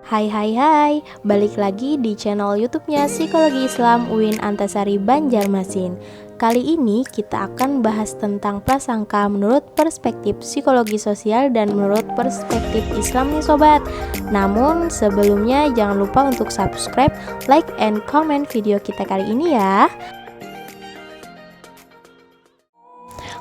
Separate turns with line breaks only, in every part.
Hai hai hai, balik lagi di channel YouTube-nya Psikologi Islam UIN Antasari Banjarmasin. Kali ini kita akan bahas tentang prasangka menurut perspektif psikologi sosial dan menurut perspektif Islam nih sobat. Namun sebelumnya jangan lupa untuk subscribe, like, and comment video kita kali ini ya.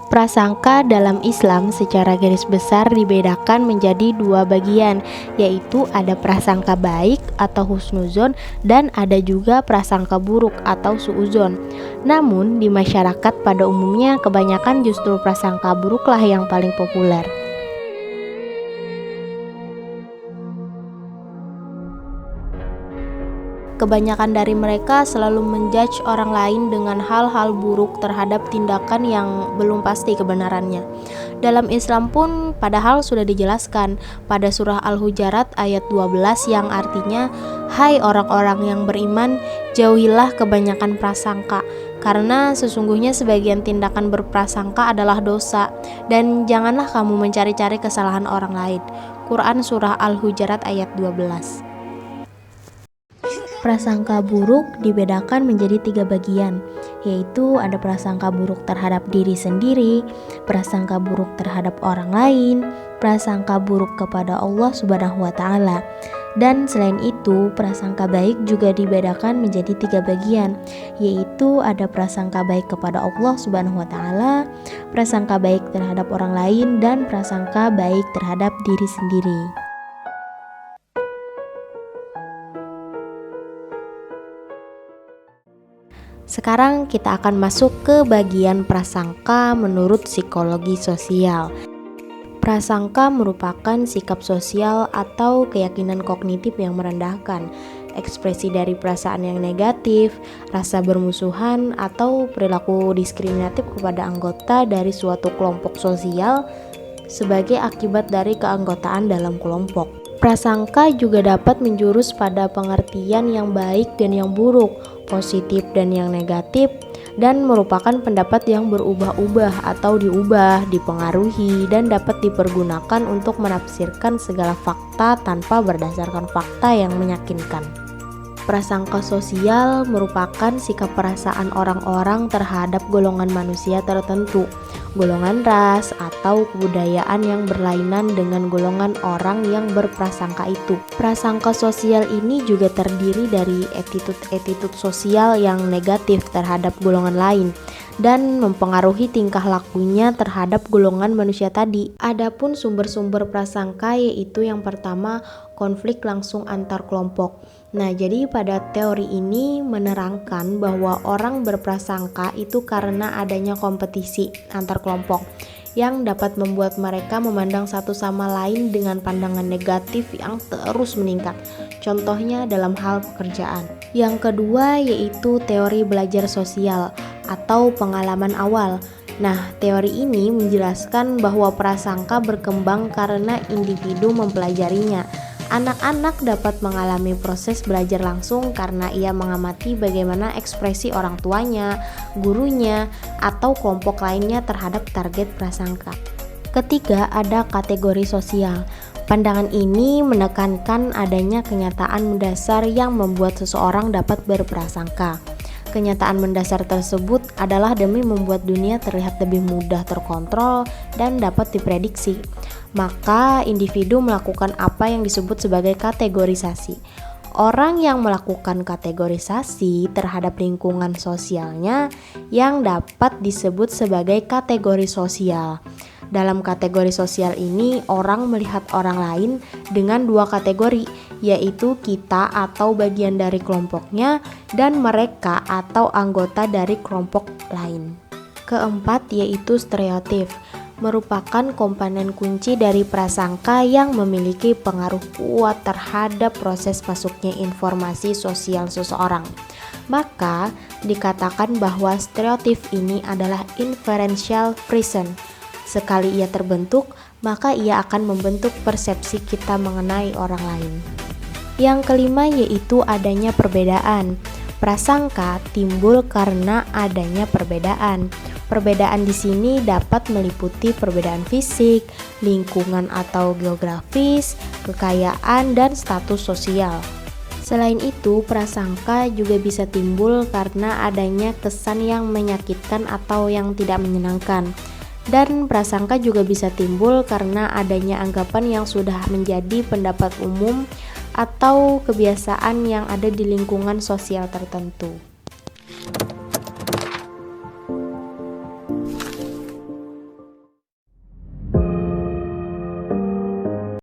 Prasangka dalam Islam secara garis besar dibedakan menjadi dua bagian, yaitu ada prasangka baik atau husnuzon dan ada juga prasangka buruk atau suuzon. Namun di masyarakat pada umumnya kebanyakan justru prasangka buruklah yang paling populer. Kebanyakan dari mereka selalu menjudge orang lain dengan hal-hal buruk terhadap tindakan yang belum pasti kebenarannya. Dalam Islam pun padahal sudah dijelaskan pada surah Al-Hujurat ayat 12 yang artinya, "Hai orang-orang yang beriman, jauhilah kebanyakan prasangka, karena sesungguhnya sebagian tindakan berprasangka adalah dosa, dan janganlah kamu mencari-cari kesalahan orang lain." Quran surah Al-Hujurat ayat 12. Prasangka buruk dibedakan menjadi tiga bagian, yaitu ada prasangka buruk terhadap diri sendiri, prasangka buruk terhadap orang lain, prasangka buruk kepada Allah Subhanahu wa Ta'ala. Dan selain itu, prasangka baik juga dibedakan menjadi tiga bagian, yaitu ada prasangka baik kepada Allah Subhanahu wa Ta'ala, prasangka baik terhadap orang lain, dan prasangka baik terhadap diri sendiri. Sekarang kita akan masuk ke bagian prasangka menurut psikologi sosial. Prasangka merupakan sikap sosial atau keyakinan kognitif yang merendahkan, ekspresi dari perasaan yang negatif, rasa bermusuhan, atau perilaku diskriminatif kepada anggota dari suatu kelompok sosial sebagai akibat dari keanggotaan dalam kelompok. Prasangka juga dapat menjurus pada pengertian yang baik dan yang buruk, positif dan yang negatif, dan merupakan pendapat yang berubah-ubah atau diubah, dipengaruhi, dan dapat dipergunakan untuk menafsirkan segala fakta tanpa berdasarkan fakta yang meyakinkan. Prasangka sosial merupakan sikap perasaan orang-orang terhadap golongan manusia tertentu, golongan ras, atau kebudayaan yang berlainan dengan golongan orang yang berprasangka itu. Prasangka sosial ini juga terdiri dari attitude sosial yang negatif terhadap golongan lain dan mempengaruhi tingkah lakunya terhadap golongan manusia tadi. Adapun sumber-sumber prasangka yaitu yang pertama, konflik langsung antar kelompok. Nah, jadi pada teori ini menerangkan bahwa orang berprasangka itu karena adanya kompetisi antar kelompok yang dapat membuat mereka memandang satu sama lain dengan pandangan negatif yang terus meningkat. Contohnya dalam hal pekerjaan. Yang kedua yaitu teori belajar sosial atau pengalaman awal. Nah, teori ini menjelaskan bahwa prasangka berkembang karena individu mempelajarinya. Anak-anak dapat mengalami proses belajar langsung karena ia mengamati bagaimana ekspresi orang tuanya, gurunya, atau kelompok lainnya terhadap target prasangka. Ketiga, ada kategori sosial. Pandangan ini menekankan adanya kenyataan mendasar yang membuat seseorang dapat berprasangka. Kenyataan mendasar tersebut adalah demi membuat dunia terlihat lebih mudah terkontrol dan dapat diprediksi. Maka individu melakukan apa yang disebut sebagai kategorisasi. Orang yang melakukan kategorisasi terhadap lingkungan sosialnya yang dapat disebut sebagai kategori sosial. Dalam kategori sosial ini, orang melihat orang lain dengan dua kategori, yaitu kita atau bagian dari kelompoknya dan mereka atau anggota dari kelompok lain. Keempat yaitu stereotip, merupakan komponen kunci dari prasangka yang memiliki pengaruh kuat terhadap proses masuknya informasi sosial seseorang. Maka dikatakan bahwa stereotip ini adalah inferential reason. Sekali ia terbentuk, maka ia akan membentuk persepsi kita mengenai orang lain. Yang kelima yaitu adanya perbedaan. Prasangka timbul karena adanya perbedaan. Perbedaan di sini dapat meliputi perbedaan fisik, lingkungan atau geografis, kekayaan, dan status sosial. Selain itu, prasangka juga bisa timbul karena adanya kesan yang menyakitkan atau yang tidak menyenangkan. Dan prasangka juga bisa timbul karena adanya anggapan yang sudah menjadi pendapat umum atau kebiasaan yang ada di lingkungan sosial tertentu.